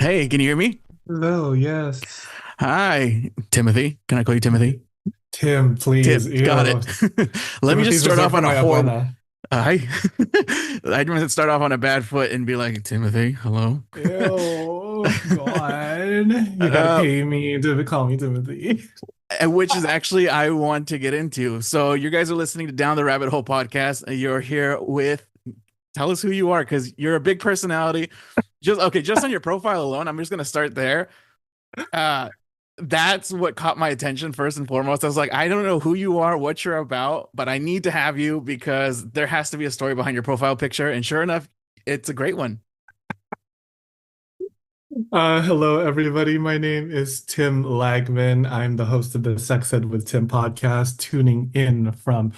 Hey, can you hear me? Hello, yes. Hi, Timothy. Can I call you Timothy? Tim, please. Tim, got it. Ew. Let me just Timothy's start reserved off for on a my horrible. abuela. Hi. I just start off on a bad foot and be like, Timothy, hello. Ew, God. You gotta uh, pay me to call me Timothy. which is actually I want to get into. So you guys are listening to Down the Rabbit Hole podcast. And you're here with. Tell us who you are because you're a big personality. Just okay, just on your profile alone, I'm just gonna start there. uh that's what caught my attention first and foremost. I was like, I don't know who you are, what you're about, but I need to have you because there has to be a story behind your profile picture. And sure enough, it's a great one. Hello, everybody. My name is Tim Lagman. I'm the host of the Sex Ed with Tim podcast, tuning in from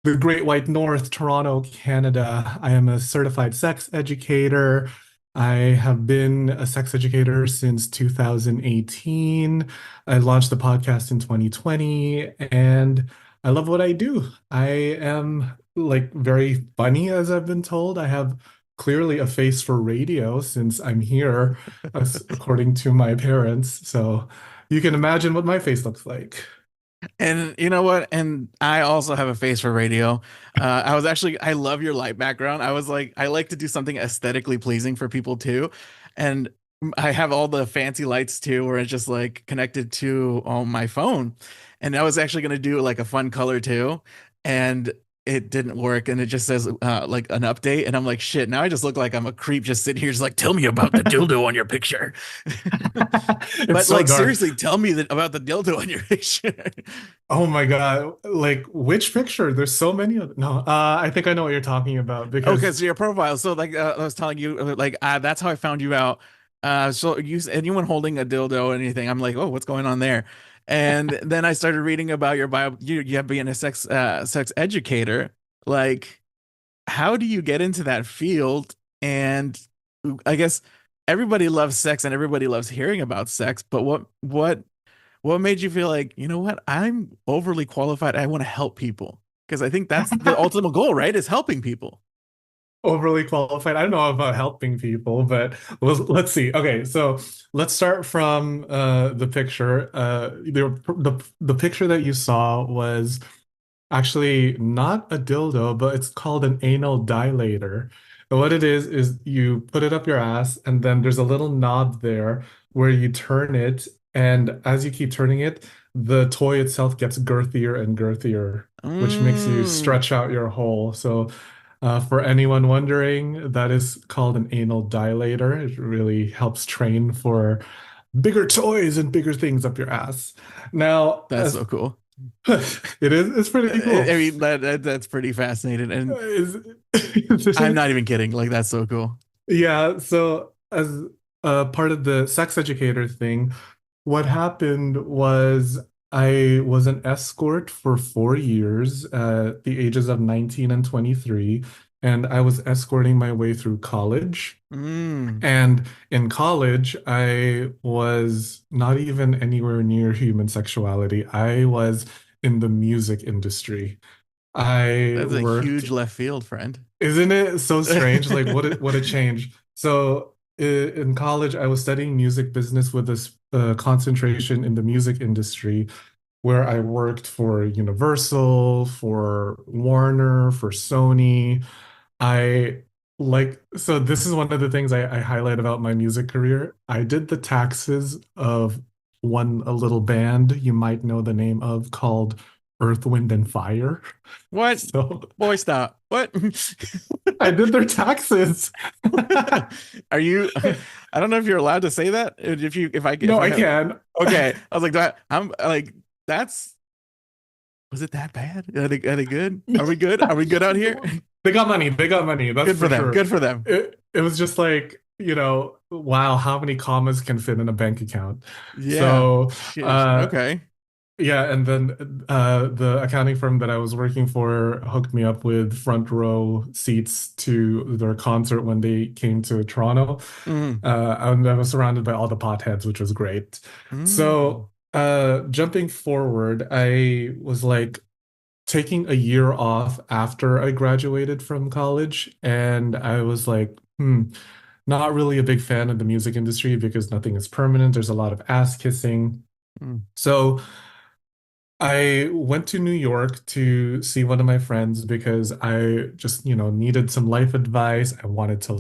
the Great White North, Toronto, Canada. I am a certified sex educator. I have been a sex educator since 2018. I launched the podcast in 2020, and I love what I do. I am like very funny, as I've been told. I have clearly a face for radio since I'm here, according to my parents. So you can imagine what my face looks like. And you know what? And I also have a face for radio. I love your light background. I was like, I like to do something aesthetically pleasing for people too. And I have all the fancy lights too, where it's just like connected to on my phone. And I was actually going to do like a fun color too. And it didn't work. And it just says like an update. And I'm like, shit, now I just look like I'm a creep just sitting here, just like, tell me about the dildo on your picture. It's But so like, dark. seriously, tell me that about the dildo on your picture. Oh my God. Like which picture? There's so many of them. No, I think I know what you're talking about Okay, because so your profile. So like I was telling you, like that's how I found you out. So you anyone holding a dildo or anything, I'm like, oh, what's going on there? And then I started reading about your bio. You have being a sex educator. Like, how do you get into that field? And I guess everybody loves sex and everybody loves hearing about sex. But what made you feel like, you know what? I'm overly qualified. I want to help people because I think that's the ultimate goal, right? Is helping people. overly qualified. I don't know about helping people, but let's see. Okay, so let's start from the picture. The picture that you saw was actually not a dildo, but it's called an anal dilator. And what it is you put it up your ass, and then there's a little knob there where you turn it, and as you keep turning it, the toy itself gets girthier and girthier, which makes you Mm, stretch out your hole. So, for anyone wondering, that is called an anal dilator. It really helps train for bigger toys and bigger things up your ass. Now, that's as so cool. it's pretty cool. I mean, that's pretty fascinating, and Is, I'm not even kidding. Like, that's so cool. yeah, so as part of the sex educator thing, what happened was I was an escort for 4 years at the ages of 19 and 23, and I was escorting my way through college. Mm, And in college, I was not even anywhere near human sexuality. I was in the music industry. I that's a worked. huge left field, friend. Isn't it so strange? Like what a change. So in college, I was studying music business with this concentration in the music industry, where I worked for Universal, for Warner, for Sony. I so this is one of the things I highlight about my music career. I did the taxes of a little band you might know the name of called Earth, Wind, and Fire. What? So Boy, stop. What? I did their taxes. Are you? I don't know if you're allowed to say that. If No, I I have. can. Okay, I was like that. I'm like that's. Was it that bad? Are they good? Are we good? Are we good out here? They got money. They got money. That's Good for for them. sure. Good for them. It was just like, wow, how many commas can fit in a bank account? Yeah. So, Shit. uh, Okay. yeah, and then the accounting firm that I was working for hooked me up with front row seats to their concert when they came to Toronto. Mm. And I was surrounded by all the potheads, which was great. Mm. So, jumping forward, I was like taking a year off after I graduated from college, and I was like, Not really a big fan of the music industry because nothing is permanent. There's a lot of ass kissing. Mm. So I went to New York to see one of my friends because I just, needed some life advice. I wanted to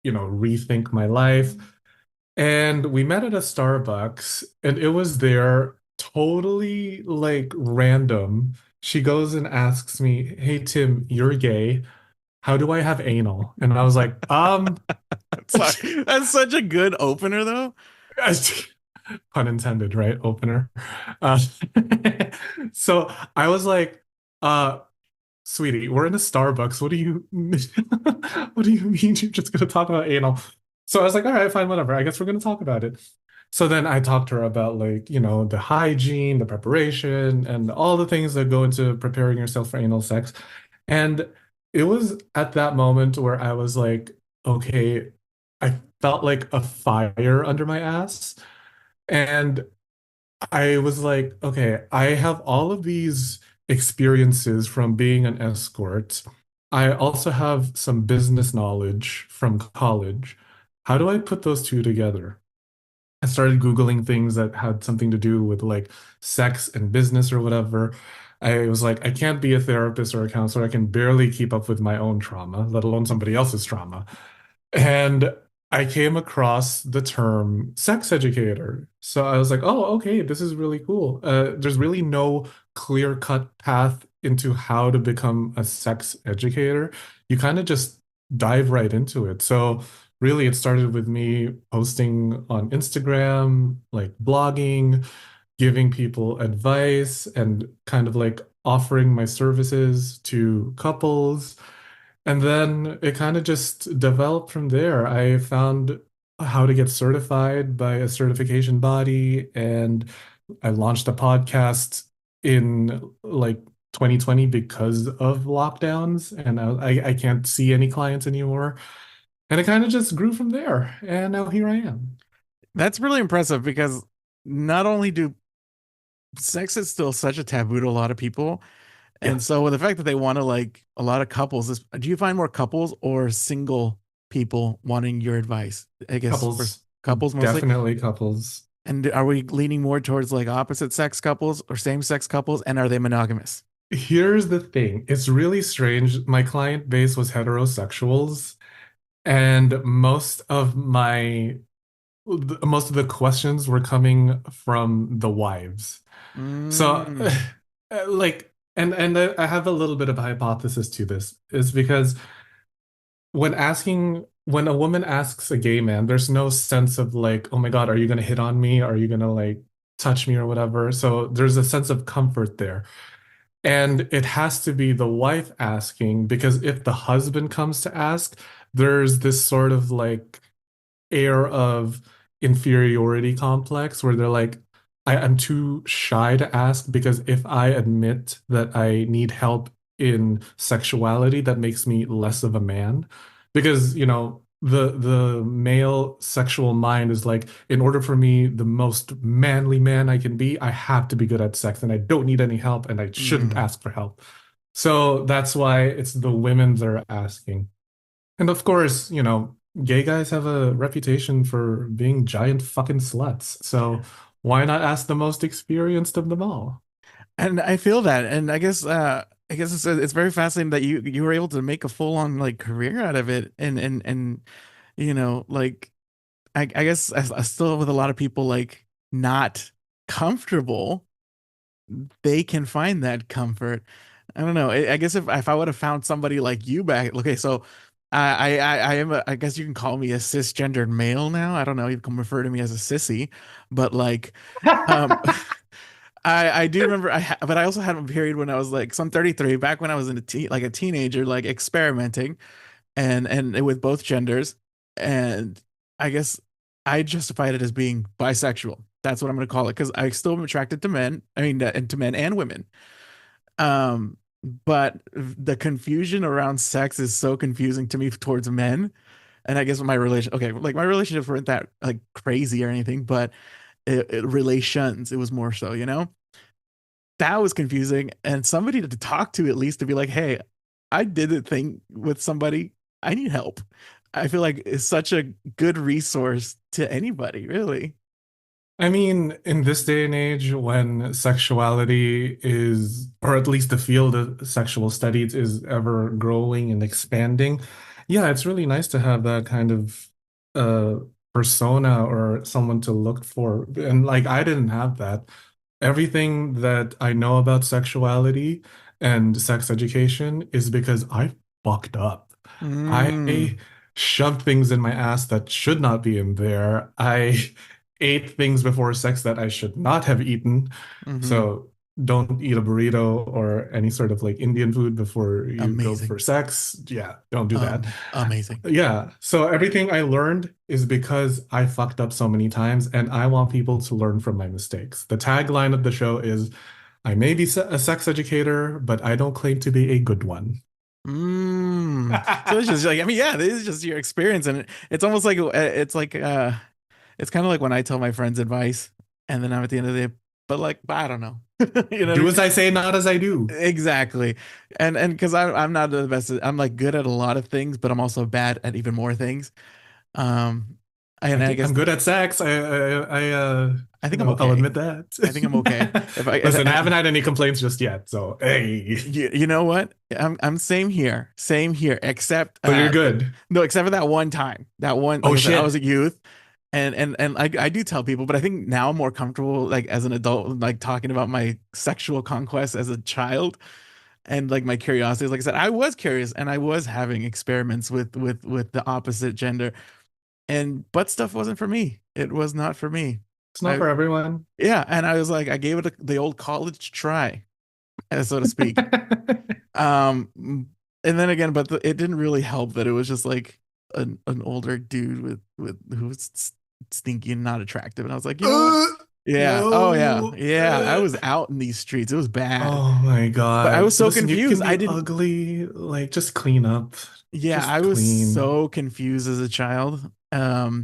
rethink my life. And we met at a Starbucks and it was there totally like random. She goes and asks me, "Hey Tim, you're gay. How do I have anal?" And I was like, Sorry, that's such a good opener, though. pun intended, right? Opener. Uh, so I was like, uh, sweetie, we're in a Starbucks. What do you what do you mean you're just gonna talk about anal? So I was like, all right, fine, whatever. I guess we're gonna talk about it. So then I talked to her about like, the hygiene, the preparation, and all the things that go into preparing yourself for anal sex. And it was at that moment where I was like, okay, I felt like a fire under my ass. And I was like, okay, I have all of these experiences from being an escort. I also have some business knowledge from college. How do I put those two together? I started Googling things that had something to do with like sex and business or whatever. I was like, I can't be a therapist or a counselor. I can barely keep up with my own trauma, let alone somebody else's trauma. And I came across the term sex educator. So I was like, oh, okay, this is really cool. There's really no clear-cut path into how to become a sex educator. You kind of just dive right into it. So really, it started with me posting on Instagram, like blogging, giving people advice, and kind of like offering my services to couples. And then it kind of just developed from there. I found how to get certified by a certification body, and I launched a podcast in like 2020 because of lockdowns, and I can't see any clients anymore. And it kind of just grew from there, and now here I am. That's really impressive because not only do sex is still such a taboo to a lot of people, Yeah, and so with the fact that they want to like a lot of couples, do you find more couples or single people wanting your advice? I guess for couples, couples mostly. definitely couples. And are we leaning more towards like opposite sex couples or same sex couples? And are they monogamous? Here's the thing. It's really strange. My client base was heterosexuals, and most of the questions were coming from the wives. So, Mm, like, and I have a little bit of a hypothesis to this, is because when a woman asks a gay man, there's no sense of like, oh my God, are you gonna hit on me? Are you gonna like touch me or whatever? So there's a sense of comfort there. And it has to be the wife asking because if the husband comes to ask, there's this sort of like air of inferiority complex where they're like, I'm too shy to ask because if I admit that I need help in sexuality, that makes me less of a man. Because, the male sexual mind is like, in order for me, the most manly man I can be, I have to be good at sex and I don't need any help and I shouldn't mm. ask for help. So that's why it's the women that are asking. And of course, gay guys have a reputation for being giant fucking sluts. So why not ask the most experienced of them all? And I feel that. And I guess it's very fascinating that you were able to make a full on like career out of it. And like I guess I still with a lot of people like not comfortable, they can find that comfort. I don't know. I guess if I would have found somebody like you back, okay, so I am I guess you can call me a cisgendered male now. I don't know. You can refer to me as a sissy, but like, um, I do remember but I also had a period when I was like, so I'm 33, back when I was in like a teenager, like experimenting and with both genders, and I guess I justified it as being bisexual. That's what I'm going to call it because I still am attracted to men. I mean, and to men and women. Um, but the confusion around sex is so confusing to me towards men. And I guess my relation, okay, like my relationships weren't that like crazy or anything, but relations, it was more so, that was confusing. And somebody to talk to at least to be like, hey, I did a thing with somebody. I need help. I feel like is such a good resource to anybody, really. I mean, in this day and age, when sexuality is, or at least the field of sexual studies is ever growing and expanding, yeah, it's really nice to have that kind of uh persona or someone to look for. And like, I didn't have that. Everything that I know about sexuality and sex education is because I fucked up. Mm, I shoved things in my ass that should not be in there. I ate things before sex that I should not have eaten. hmm. So don't eat a burrito or any sort of like Indian food before you go Amazing. for sex. Yeah, don't do that. Amazing. Yeah, so everything I learned is because I fucked up so many times, and I want people to learn from my mistakes. The tagline of the show is, I may be a sex educator, but I don't claim to be a good one. So it's just like, I mean, yeah, this is just your experience, and it's almost like it's like it's kind of like when I tell my friends advice, and then I'm at the end of the day, but like, I don't know, you know what I Do mean? as I say, not as I do. Exactly. And because I'm not the best I'm like good at a lot of things, but I'm also bad at even more things. Um I and I think guess I'm good at sex. I think I'm I'll okay. admit that. I think I'm okay. If I Listen, I haven't had any complaints just yet, so hey. you know what? I'm same here. Same here. Except So you're good. no, except for that one time. That one, like Oh I said, I was shit. a youth. And I do tell people, but I think now I'm more comfortable like as an adult, like talking about my sexual conquest as a child and like my curiosity. Like I said, I was curious and I was having experiments with the opposite gender. And butt stuff wasn't for me. It was not for me. It's not I for everyone. yeah, and I was like, I gave it the old college try, so to speak. Um, and then again, but it didn't really help that it was just like an older dude with who was stinky and not attractive, and I was like, you know what? Uh, Yeah. Oh yeah. no. Yeah. I was out in these streets. It was bad. Oh my But I God. was so Listen, you confused. can I be didn't ugly. Like, just clean up. yeah, I Just was clean. so confused as a child.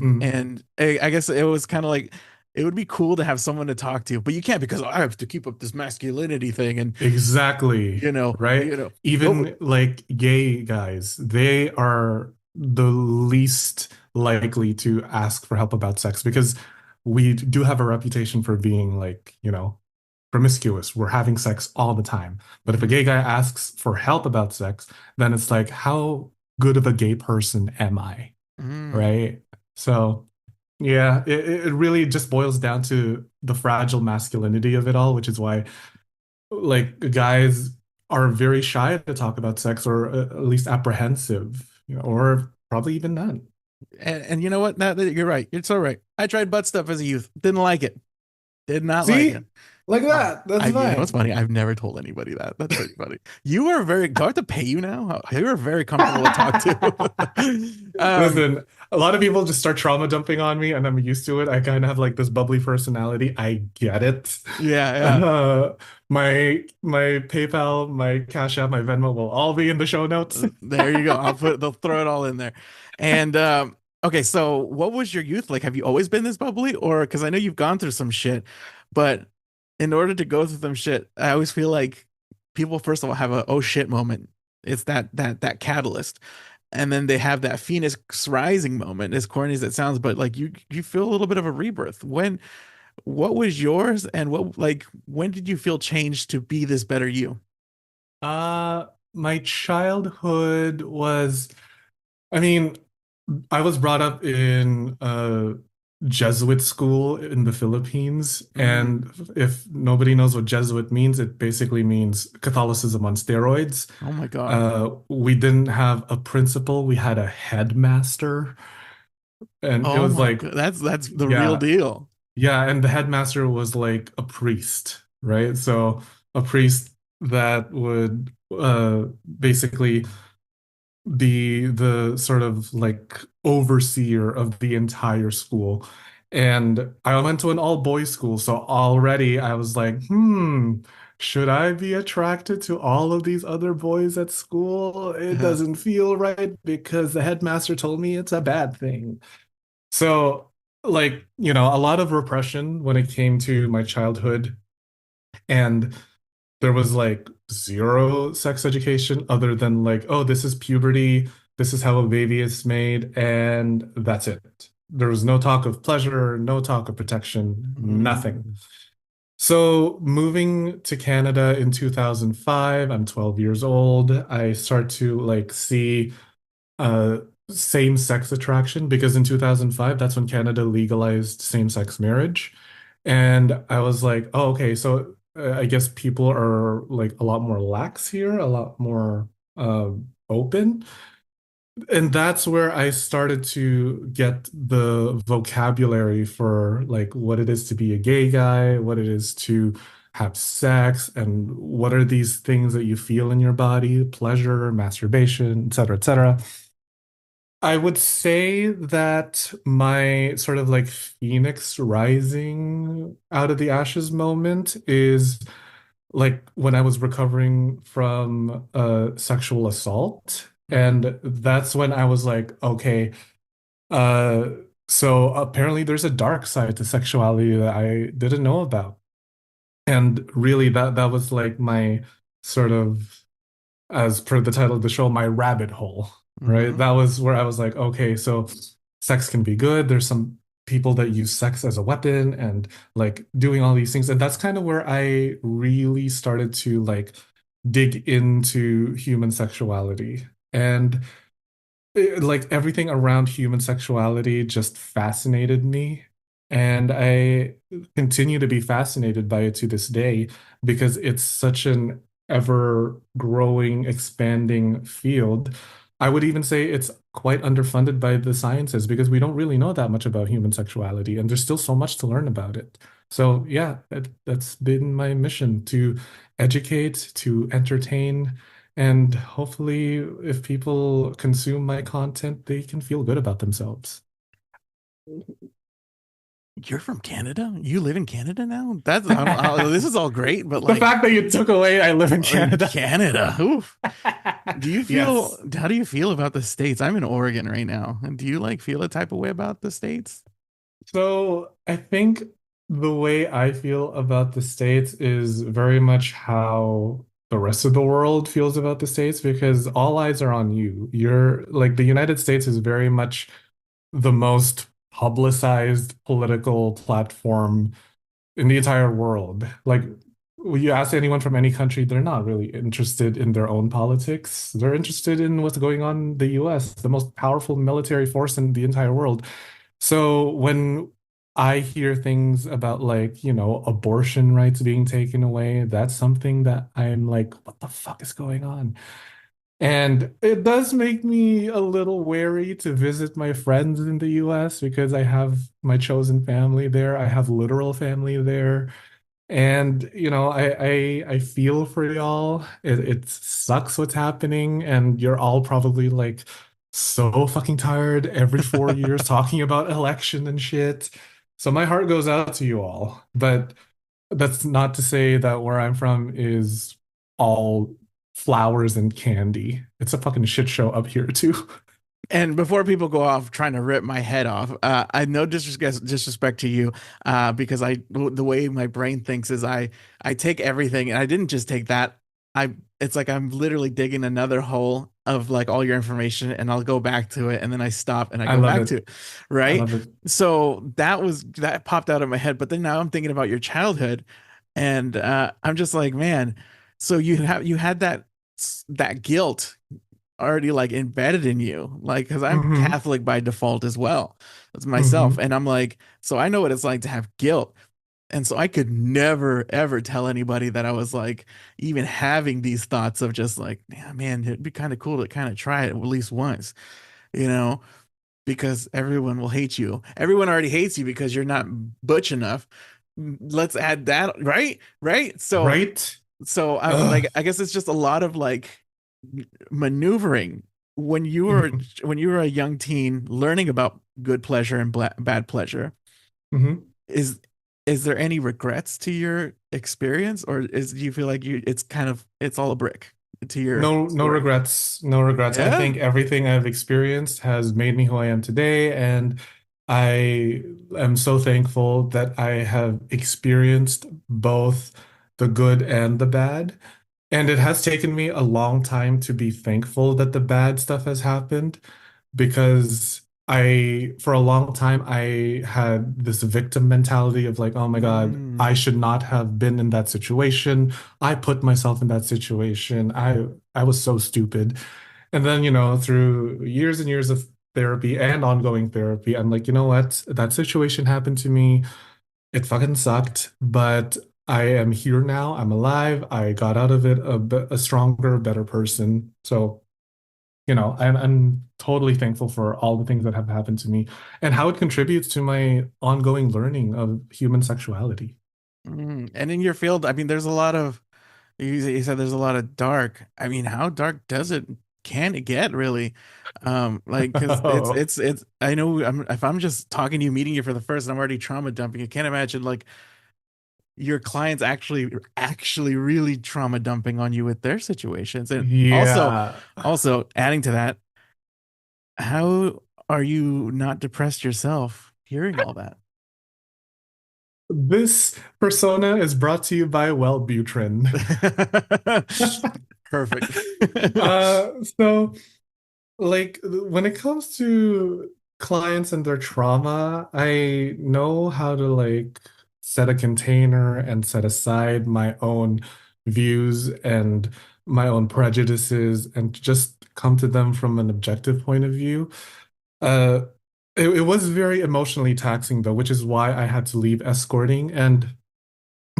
Mm, And I guess it was kind of like it would be cool to have someone to talk to, but you can't because I have to keep up this masculinity thing and exactly. Right? what Even like gay guys, they are the least likely to ask for help about sex because we do have a reputation for being like, promiscuous. We're having sex all the time. But if a Mhm. gay guy asks for help about sex, then it's like, how good of a gay person am I? Mm. Right? So, yeah, it really just boils down to the fragile masculinity of it all, which is why like guys are very shy to talk about sex or at least apprehensive, or probably even none. And you know what? You're right. It's all right. I tried butt stuff as a youth. Didn't like it. Did not like it. See? Like Oh, that. That's you know what's fine. funny? I've never told anybody that. That's pretty funny. You are very, do I have to pay you now? You are very comfortable to talk to. Listen, a lot of people just start trauma dumping on me and I'm used to it. I kind of have like this bubbly personality. I get it. Yeah, yeah. Uh, my PayPal, my Cash App, my Venmo will all be in the show notes. There you go. They'll throw it all in there. And okay, so what was your youth like? Have you always been this bubbly? Or because I know you've gone through some shit, but in order to go through some shit, I always feel like people first of all have a oh shit moment. It's that catalyst. And then they have that Phoenix rising moment, as corny as it sounds, but like you feel a little bit of a rebirth. What was yours and what like when did you feel changed to be this better you? Uh, my childhood was, I mean, I was brought up in a Jesuit school in the Philippines, Mm, and if nobody knows what Jesuit means, it basically means Catholicism on steroids. oh my God. We didn't have a principal, we had a headmaster, and it Oh was my like, God. That's the real yeah, deal. yeah, and the headmaster was like a priest, right? So a priest that would basically be the sort of like overseer of the entire school. And I went to an all boys school, so already I was like, should I be attracted to all of these other boys at school? It Yeah. doesn't feel right because the headmaster told me it's a bad thing. So, like, a lot of repression when it came to my childhood. And there was like zero sex education other than like, oh, this is puberty. This is how a baby is made, and that's it. There was no talk of pleasure, no talk of protection, nothing. Mm. So, moving to Canada in 2005, I'm 12 years old. I start to like see uh same-sex attraction because in 2005, that's when Canada legalized same-sex marriage. And I was like, oh, okay, so I guess people are like a lot more lax here, a lot more open. And that's where I started to get the vocabulary for like what it is to be a gay guy, what it is to have sex, and what are these things that you feel in your body, pleasure, masturbation, et cetera, et cetera. I would say that my sort of like phoenix rising out of the ashes moment is like when I was recovering from sexual assault. Mhm. And that's when I was like, okay, uh, so apparently there's a dark side to sexuality that I didn't know about. And really that was like my sort of, as per the title of the show, my rabbit hole, right? Mhm. That was where I was like, okay, so sex can be good. There's some people that use sex as a weapon and like doing all these things. And that's kind of where I really started to like dig into human sexuality. And like everything around human sexuality just fascinated me. And I continue to be fascinated by it to this day because it's such an ever growing, expanding field. I would even say it's quite underfunded by the sciences because we don't really know that much about human sexuality, and there's still so much to learn about it. So, yeah, that's been my mission to educate, to entertain, and hopefully, if people consume my content, they can feel good about themselves. You're from Canada? You live in Canada now? That's this is all great, but The like fact that you took away, I live in Canada. Canada. Oof. Do you feel Yes. how do you feel about the States? I'm in Oregon right now. And do you like feel a type of way about the States? So I think the way I feel about the States is very much how the rest of the world feels about the States because all eyes are on you. You're like the United States is very much the most publicized political platform in the entire world. Like, when you ask anyone from any country, they're not really interested in their own politics. They're interested in what's going on in the US, the most powerful military force in the entire world. So when I hear things about like, abortion rights being taken away, that's something that I'm like, what the fuck is going on? And it does make me a little wary to visit my friends in the US because I have my chosen family there. I have literal family there. And I feel for y'all. It sucks what's happening, and you're all probably like so fucking tired every 4 years talking about election and shit. So my heart goes out to you all. But that's not to say that where I'm from is all flowers and candy. It's a fucking shit show up here too. And before people go off trying to rip my head off, I no disrespect to you, because the way my brain thinks is I take everything, and I didn't just take that. I It's like I'm literally digging another hole of like all your information, and I'll go back to it, and then I stop and I I go love back it. to it, I right? love it. So that popped out of my head, but then now I'm thinking about your childhood, and I'm just like, man, so you had that guilt already like embedded in you, like, because I'm Hmm. Catholic by default as well. That's myself, Hmm. and I'm like, so I know what it's like to have guilt. And so I could never ever tell anybody that I was like even having these thoughts of just like, yeah, man, it'd be kind of cool to kind of try it at least once, you know, because everyone will hate you. Everyone already hates you because you're not butch enough. Let's add that, right? Right? Right? So I like Ugh. I guess it's just a lot of like maneuvering when you were Hmm. when you were a young teen learning about good pleasure and bad pleasure. Hmm. is is there any regrets to your experience, or do you feel like it's kind of it's all a brick to your No, no story? regrets. No regrets. I Yeah. think everything I've experienced has made me who I am today, and I am so thankful that I have experienced both the good and the bad. And it has taken me a long time to be thankful that the bad stuff has happened because for a long time, I had this victim mentality of like, oh my God, I Mm. should not have been in that situation. I put myself in that situation. I was so stupid. And then, through years and years of therapy and ongoing therapy, I'm like, you know what? That situation happened to me. It fucking sucked, but I am here now. I'm alive. I got out of it a stronger, better person. So, I'm totally thankful for all the things that have happened to me and how it contributes to my ongoing learning of human sexuality. And in your field, I mean, there's a lot of you said there's a lot of dark. I mean, how dark does it can it get really? Like because Oh, it's I know if I'm just talking to you, meeting you for the first, and I'm already trauma dumping. I can't imagine like your clients actually really trauma dumping on you with their situations. And yeah. also adding to that, how are you not depressed yourself hearing all that? This persona is brought to you by Wellbutrin. Perfect. So like when it comes to clients and their trauma, I know how to like set a container and set aside my own views and my own prejudices and just come to them from an objective point of view. Uh, it was very emotionally taxing though, which is why I had to leave escorting. And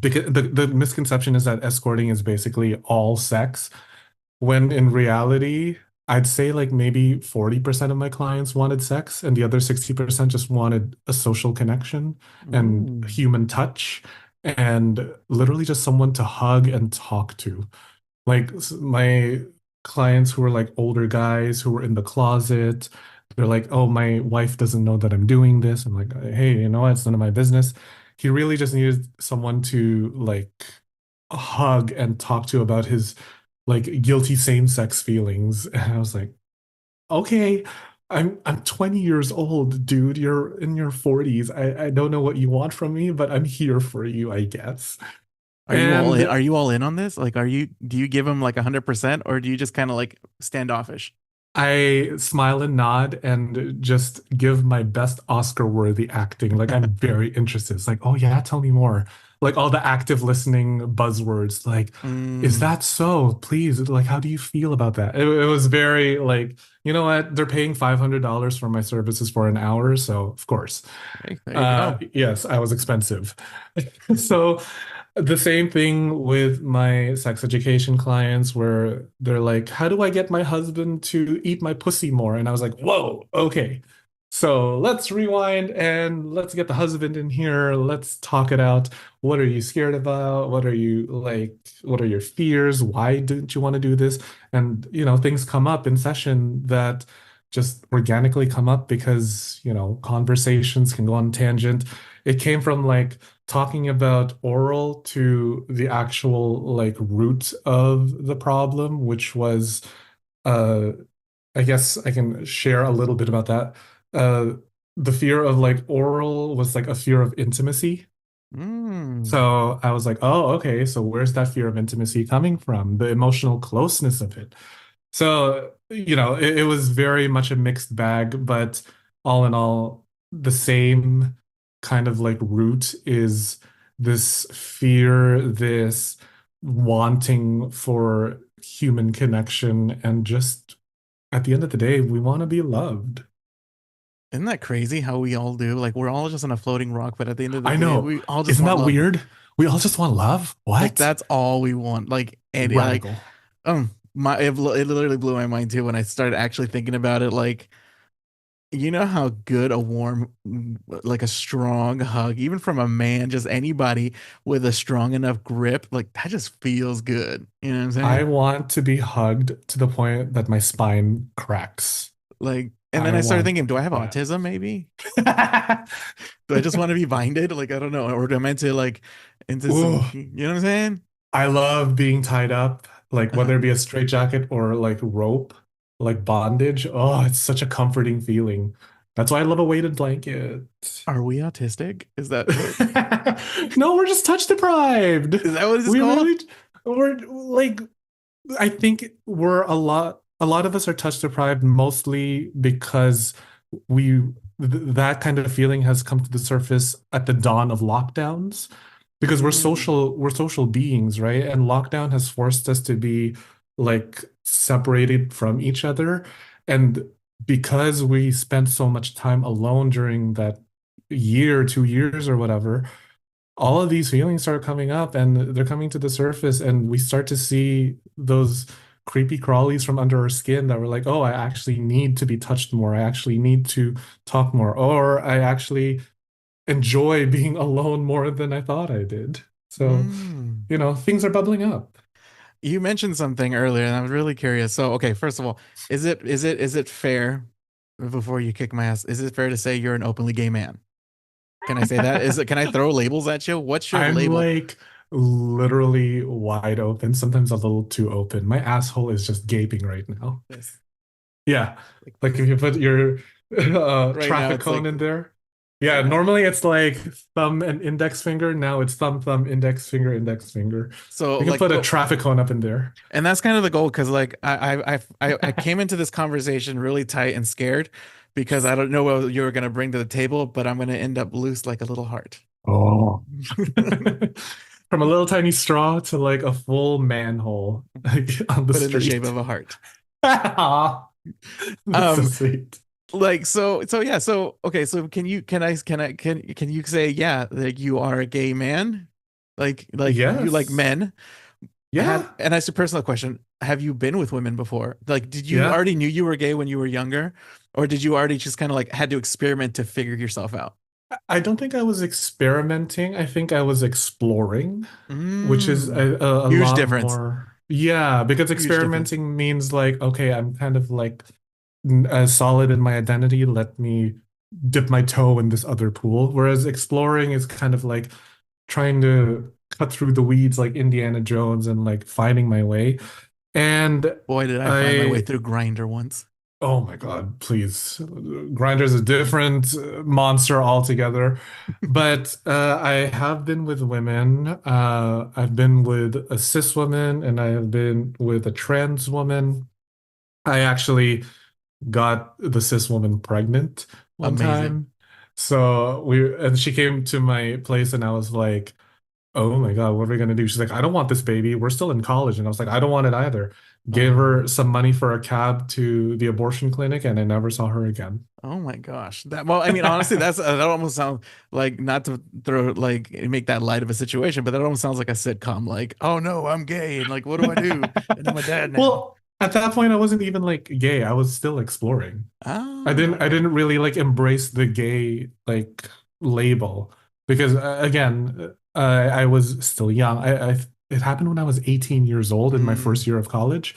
because the misconception is that escorting is basically all sex. When in reality, I'd say like maybe 40% of my clients wanted sex and the other 60% just wanted a social connection and Mm. human touch and literally just someone to hug and talk to. Like my clients who were like older guys who were in the closet, they're like, oh, my wife doesn't know that I'm doing this. I'm like, hey, you know what? It's none of my business. He really just needed someone to like hug and talk to about his like guilty same-sex feelings. And I was like, okay, I'm 20 years old, dude. You're in your 40s. I don't know what you want from me, but I'm here for you, I guess. Are you all in? And Are you all in on this? Like, do you give them like 100%, or do you just kind of like standoffish? I smile and nod and just give my best Oscar-worthy acting. Like I'm very interested. It's like, oh yeah, tell me more. Like all the active listening buzzwords. Like, is Mm, that so? Please, like, how do you feel about that? It was very like, you know what? They're paying $500 for my services for an hour, so of course. hey, there you go. Yes, I was expensive. So the same thing with my sex education clients where they're like, how do I get my husband to eat my pussy more? And I was like, whoa, okay. So let's rewind and let's get the husband in here. Let's talk it out. What are you scared about? What are you like? What are your fears? Why didn't you want to do this? And, things come up in session that just organically come up because, conversations can go on tangent. It came from like, talking about oral to the actual like root of the problem, which was uh I guess I can share a little bit about that. Uh the fear of like oral was like a fear of intimacy. Mm. So I was like, oh, okay, so where's that fear of intimacy coming from? The emotional closeness of it. So, it was very much a mixed bag, but all in all, the same kind of like root is this fear, this wanting for human connection, and just at the end of the day, we want to be loved. Isn't that crazy how we all do? Like, we're all just on a floating rock, but at the end of the I day, know. we all just Isn't want that love. weird? We all just want love. Like, What? that's all we want. Like, and like, Radical. it literally blew my mind too when I started actually thinking about it. Like, you know how good a warm, like a strong hug, even from a man, just anybody with a strong enough grip, like that just feels good. You know what I'm I saying? want to be hugged to the point that my spine cracks. Like, and then I I started want thinking, do I have that. autism maybe? Do I just want to be binded? Like, I don't know. Or am I into like, into Ooh, some, you know what I'm saying? I love being tied up, like Uh, whether it be a straitjacket or like rope, like bondage. Oh, it's such a comforting feeling. That's why I love a weighted blanket. are we autistic? No, we're just touch deprived. Is that what it's We called? really, we're like, I think a lot of us are touch deprived mostly because we that kind of feeling has come to the surface at the dawn of lockdowns because Mm, we're social beings, right? And lockdown has forced us to be like separated from each other. And because we spent so much time alone during that year, 2 years or whatever, all of these feelings start coming up and they're coming to the surface and we start to see those creepy crawlies from under our skin that we're like, oh, I actually need to be touched more. I actually need to talk more, or I actually enjoy being alone more than I thought I did. So, mm. things are bubbling up. You mentioned something earlier, and I was really curious. So, okay, first of all, is it fair before you kick my ass? Is it fair to say you're an openly gay man? Can I say that? Is it? Can I throw labels at you? What's your I'm label? like literally wide open, sometimes a little too open. My asshole is just gaping right now. This, Yeah. like Like this. if you put your Right now, traffic it's cone like in there. Yeah, yeah. normally it's like thumb and index finger. Now it's thumb, thumb, index finger, index finger. So We can like, put a traffic cone up in there. and that's kind of the goal because like I came into this conversation really tight and scared because I don't know what you were gonna bring to the table, but I'm gonna end up loose like a little heart. Oh. From a little tiny straw to like a full manhole like, on the But in the shape street. of a heart. Aw, that's so Um, sweet. like so yeah, so okay, so can you say yeah, like you are a gay man? Like you like Yes. men. Have Yeah. and that's a personal question. Have you been with women before? Like, did you Yeah. already knew you were gay when you were younger? Or did you already just kind of like had to experiment to figure yourself out? I don't think I was experimenting. I think I was exploring, which is Mm. a Huge lot difference. more. Yeah, because Huge difference. experimenting means like, okay, I'm kind of like solid in my identity. Let me dip my toe in this other pool. Whereas exploring is kind of like trying to cut through the weeds like Indiana Jones and like finding my way. And Boy, did I find my way I through Grinder once. Oh my God, please. Grinder's a different monster altogether. But I have been with women. I've been with a cis woman and I have been with a trans woman. I actually got the cis woman pregnant one Amazing. time. And she came to my place and I was like, oh my God, what are we gonna do? She's like, I don't want this baby. We're still in college. And I was like, I don't want it either. Gave her Oh. some money for a cab to the abortion clinic, and I never saw her again. Oh my gosh. That well, I mean, honestly, that almost sounds like not to throw like make that light of a situation, but that almost sounds like a sitcom. Like, oh no, I'm gay, and like, what do I do? And I'm a dad now. Well, at that point, I wasn't even like gay. I was still exploring. I Oh, didn't I okay. didn't really like embrace the gay like label because again, I was still young. I it happened when I was 18 years old in my Mm, first year of college.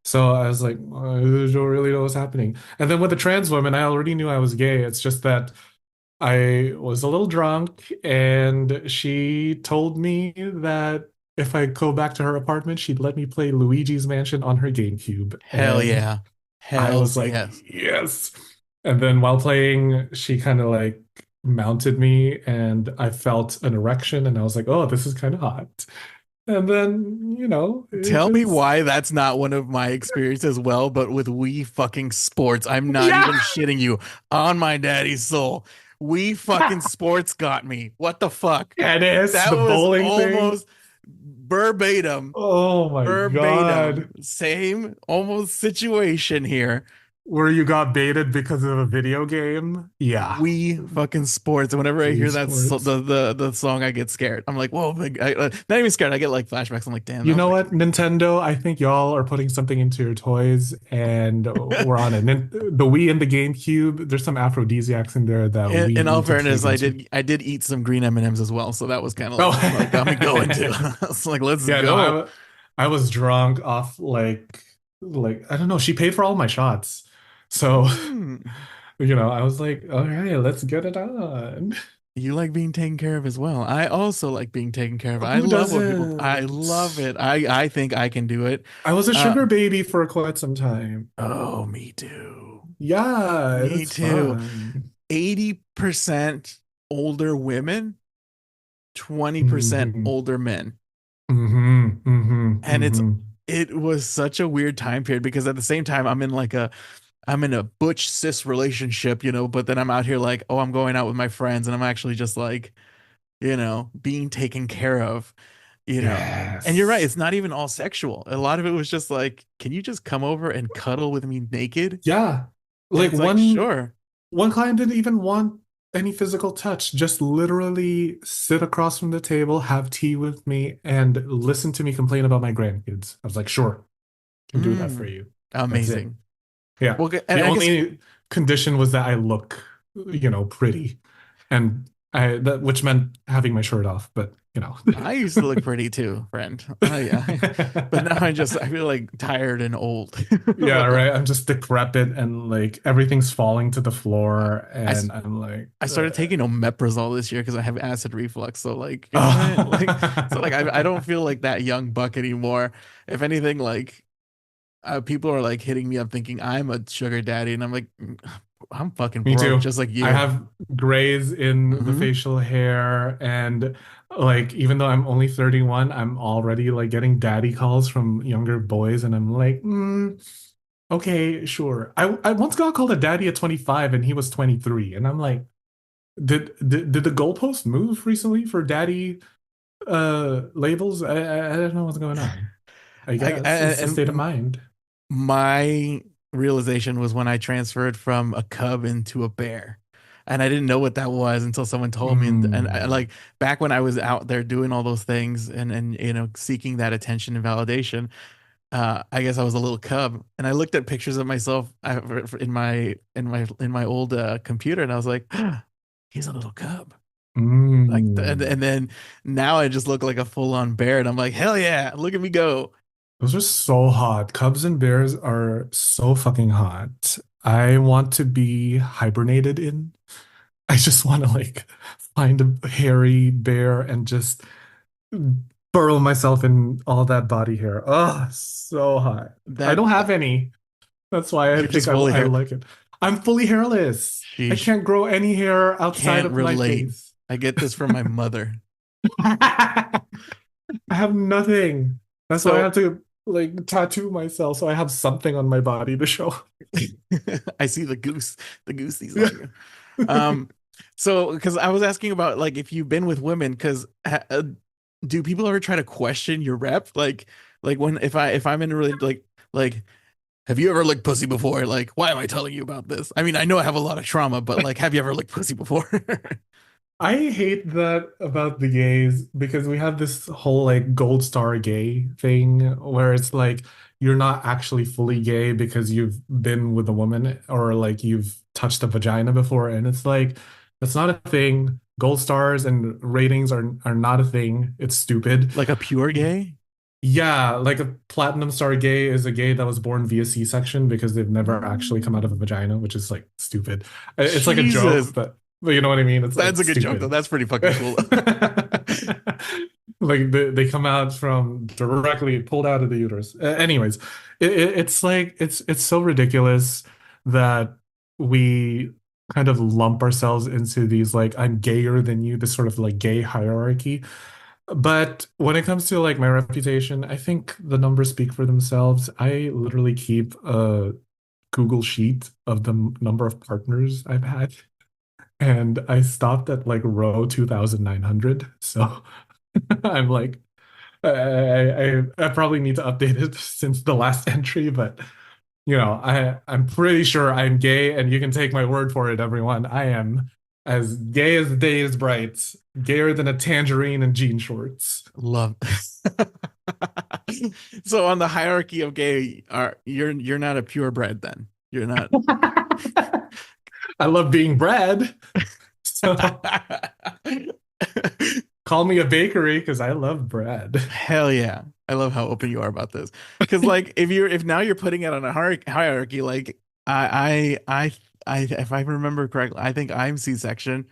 So I was like, I don't really know what's happening. And then with the trans woman, I already knew I was gay. It's just that I was a little drunk and she told me that if I go back to her apartment, she'd let me play Luigi's Mansion on her GameCube. hell And yeah. I was Hell's like, yes. yes. And then while playing, she kind of like mounted me and I felt an erection and I was like, oh, this is kind of hot. And then, it Tell me just, why that's not one of my experiences as well, but with Wii fucking Sports. I'm not yeah, even shitting you on my daddy's soul. Wii fucking Sports got me. What the fuck? tennis, That the was bowling thing. almost verbatim, Oh my verbatim, God. same almost situation here. Where you got baited because of a video game? Yeah. We fucking sports. And whenever I Wii hear that Sports. the song, I get scared. I'm like, whoa, not even scared. I get like flashbacks. I'm like, damn, You that was know actually what, Nintendo? I think y'all are putting something into your toys, and we're on it. The Wii and the GameCube, there's some aphrodisiacs in there that we in all need to fairness, dig into. I did eat some green M&Ms as well, so that was kind of Oh, like what got me going too. I was like, let's yeah, no, go. I was drunk off like I don't know. She paid for all my shots, so Mm. I was like, all right, let's get it on. You like being taken care of as well. I also like being taken care of. I Who love when people. I love doesn't? it. I think I can do it. I was a Uh, sugar baby for quite some time. oh, me too. Yeah, Me it's too. fun. 80% older women, 20% Hmm. older men. Hmm. Hmm. And Hmm. it was such a weird time period because at the same time I'm in a butch cis relationship, but then I'm out here like, oh, I'm going out with my friends and I'm actually just like, being taken care of, you know. And you're right, Yes. it's not even all sexual. A lot of it was just like, can you just come over and cuddle with me naked? Yeah. And Like it's like, sure. one client didn't even want any physical touch, just literally sit across from the table, have tea with me, and listen to me complain about my grandkids. I was like, sure, can do that for Mm, you. That's it. amazing. Yeah. Well, and The I guess only condition was that I look, pretty. And that which meant having my shirt off, but I used to look pretty too, friend. Oh yeah. But now I feel like tired and old. Yeah, But right. I'm just decrepit and like everything's falling to the I, floor I and I'm like, I started taking omeprazole this year because I have acid reflux. So like, you know what? Like, so like oh. I don't feel like that young buck anymore. If anything, like people are like hitting me up thinking I'm a sugar daddy, and I'm like, I'm fucking Me broke, too. just like I you." have grays in the Hmm. facial hair and like even though I'm only 31, I'm already like getting daddy calls from younger boys and I'm like, okay, sure. I once got called a daddy at 25 and he was 23 and I'm like, did the goalpost move recently for daddy labels? I don't know what's going on. I guess it's a state of And mind. my realization was when I transferred from a cub into a bear. And I didn't know what that was until someone told me. And Mm. like back when I was out there doing all those things and seeking that attention and validation, I guess I was a little cub. And I looked at pictures of myself in my old computer, and I was like, he's a little cub. Like, Mm. and then now I just look like a full on bear, and I'm like, hell yeah, look at me go. Those are so hot. Cubs and bears are so fucking hot. I want to be hibernated in. I just want to like find a hairy bear and just burrow myself in all that body hair. Oh, so hot. I That don't have any. That's why I you're think just I fully here. like it. I'm fully hairless. I Sheesh. can't grow any hair outside Can't of my relate. face. I get this from my mother. I have nothing. That's why I So have to like tattoo myself so I have something on my body to show. I see the goosies on you. Um, so because I was asking about like if you've been with women, because do people ever try to question your rep? Like when if I'm in a really like have you ever licked pussy before? Like, why am I telling you about this? I mean, I know I have a lot of trauma, but like, have you ever licked pussy before? I hate that about the gays because we have this whole like gold star gay thing where it's like you're not actually fully gay because you've been with a woman or like you've touched a vagina before. And it's like that's not a thing. Gold stars and ratings are not a thing. It's stupid. Like a pure gay? Yeah, like a platinum star gay is a gay that was born via C-section because they've never actually come out of a Mm. vagina, which is like stupid. It's like a Jesus. joke, but you know what I mean? It's That's like a good joke though. stupid. That's pretty fucking cool. Like they come out from directly pulled out of the uterus. Anyways, it's like it's so ridiculous that we kind of lump ourselves into these like I'm gayer than you, this sort of like gay hierarchy. But when it comes to like my reputation, I think the numbers speak for themselves. I literally keep a Google sheet of the number of partners I've had, and I stopped at like row 2,900. So I'm like, I probably need to update it since the last entry, but I'm pretty sure I'm gay, and you can take my word for it, everyone. I am as gay as the day is bright, gayer than a tangerine in jean shorts. Love. So on the hierarchy of gay, you're not a purebred then. You're not. I love being bred. So call me a bakery because I love bread. Hell yeah. I love how open you are about this. Because like if now you're putting it on a hierarchy, like if I remember correctly, I think I'm C-section.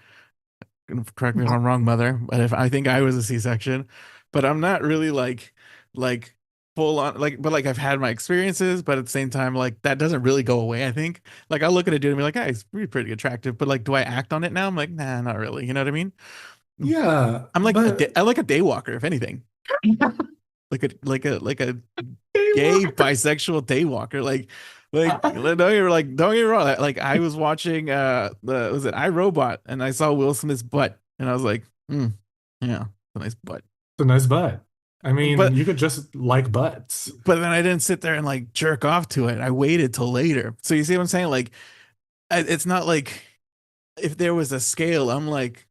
Correct me if I'm wrong, mother, but if I think I was a C-section, but I'm not really like full on like but like I've had my experiences, but at the same time, like that doesn't really go away, I think. Like I'll look at a dude and be like, hey, he's pretty attractive, but like do I act on it now? I'm like, nah, not really. You know what I mean? Yeah, I'm like but I like a day walker, if anything. Like a gay daywalker. bisexual daywalker. Don't get me wrong. Like I was watching the was it iRobot and I saw Will Smith's butt and I was like, yeah, a nice butt. It's a nice butt. I mean, But you could just like butts. but then I didn't sit there and like jerk off to it. I waited till later. So you see what I'm saying? Like it's not like if there was a scale, I'm like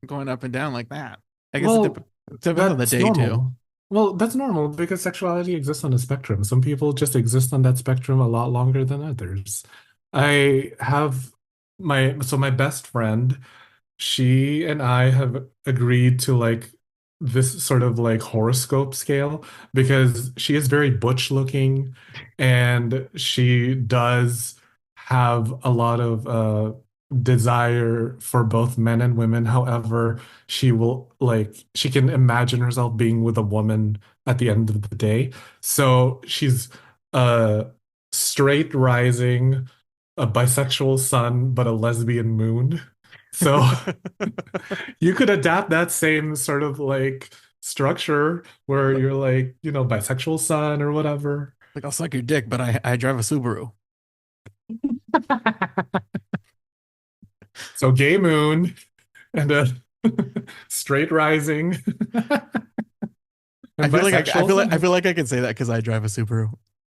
going up and down like that. I guess Well, depends on the that's day too. normal. Well, that's normal because sexuality exists on a spectrum. Some people just exist on that spectrum a lot longer than others. I have my best friend, she and I have agreed to like this sort of like horoscope scale because she is very butch looking and she does have a lot of desire for both men and women. However, she can imagine herself being with a woman at the end of the day. So she's a straight rising, a bisexual sun, but a lesbian moon. So you could adapt that same sort of like structure where Like you're like, bisexual sun or whatever. I'll suck your dick, but I drive a Subaru. So gay moon and a straight rising I and feel like I bisexual feel like I sun. feel like I can say that because I drive a Subaru.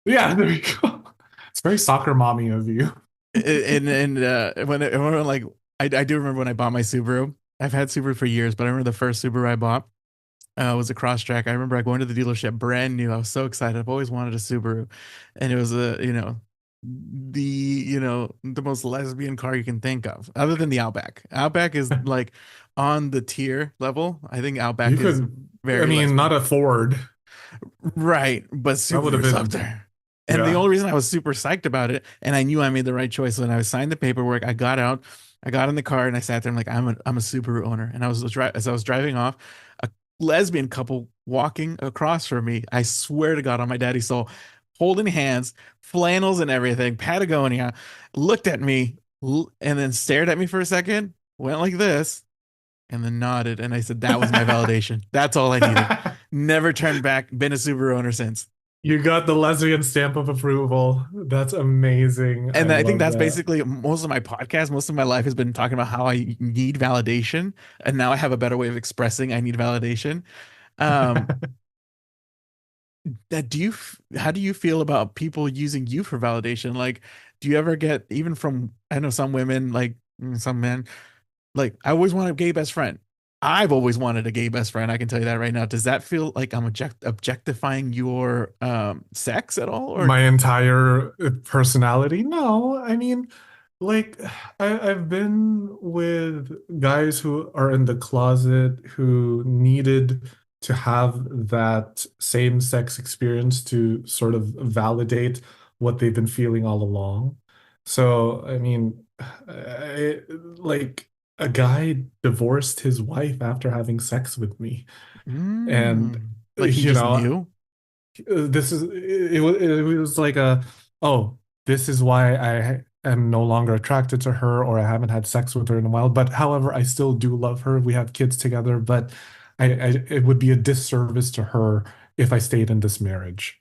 Yeah, there you go. It's very soccer mommy of you. When like I do remember when I bought my Subaru. I've had Subaru for years, but I remember the first Subaru I bought was a Crosstrek. I remember I going to the dealership brand new. I was so excited. I've always wanted a Subaru, and it was the most lesbian car you can think of, other than the Outback. Outback is like on the tier level. I think You Outback is could, I very mean, not lesbian. a Ford. Right, but That would have Subaru's up been, there. And the yeah. only reason I was super psyched about it, and I knew I made the right choice when I signed the paperwork, I got out, I got in the car, and I sat there. I'm like, I'm a Subaru owner. And as I was driving off, a lesbian couple walking across from me. I swear to God, on my daddy's soul, holding hands, flannels and everything, Patagonia, looked at me and then stared at me for a second, went like this, and then nodded. And I said, that was my validation. That's all I needed. Never turned back. Been a Subaru owner since. You got the lesbian stamp of approval. That's amazing. I And I think love that's that. basically most of my podcast. Most of my life has been talking about how I need validation, and now I have a better way of expressing I need validation. Um, how do you feel about people using you for validation? Like, do you ever get even from I know some women like some men like I always want a gay best friend. I've always wanted a gay best friend. I can tell you that right now. Does that feel like I'm objectifying your sex at all, or My entire personality? No, I mean, like, I've been with guys who are in the closet who needed to have that same-sex experience to sort of validate what they've been feeling all along. So, I mean, like, a guy divorced his wife after having sex with me. And, mm, like he you just know, knew? it was like oh, this is why I am no longer attracted to her or I haven't had sex with her in a while, but however I still do love her, we have kids together, but it would be a disservice to her if I stayed in this marriage.